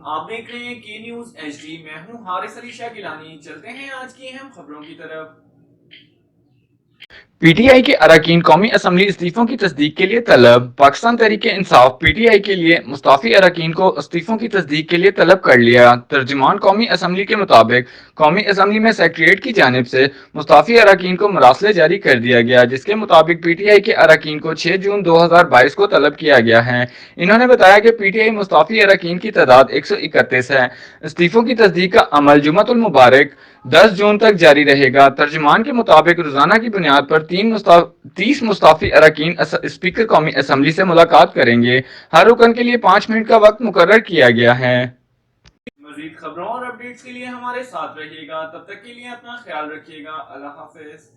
آپ دیکھ رہے ہیں کی نیوز ایچ ڈی، میں ہوں حارث علی شاہ گیلانی۔ چلتے ہیں آج کی اہم خبروں کی طرف۔ پی ٹی آئی کے اراکین قومی اسمبلی استعفوں کی تصدیق کے لیے طلب۔ Pakistan Tehreek Insaf P T I کے لیے مستعفی اراکین کو استعفوں کی تصدیق کے لیے طلب کر لیا۔ ترجمان قومی اسمبلی کے مطابق قومی اسمبلی میں سیکریٹریٹ کی جانب سے مستعفی اراکین کو مراسلے جاری کر دیا گیا، جس کے مطابق پی ٹی آئی کے اراکین کو 6 جون 2022 کو طلب کیا گیا ہے۔ انہوں نے بتایا کہ پی ٹی آئی مستعفی اراکین کی تعداد 131 ہے۔ استعفوں کی تصدیق کا عمل جمعۃ المبارک 10 جون تک جاری رہے گا۔ ترجمان کے مطابق روزانہ کی بنیاد پر 30 مستعفی اراکین اسپیکر قومی اسمبلی سے ملاقات کریں گے۔ ہر رکن کے لیے 5 منٹ کا وقت مقرر کیا گیا ہے۔ مزید خبروں اور اپڈیٹس کے لیے ہمارے ساتھ رہیے گا، تب تک کے لیے اپنا خیال رکھیے گا۔ اللہ حافظ۔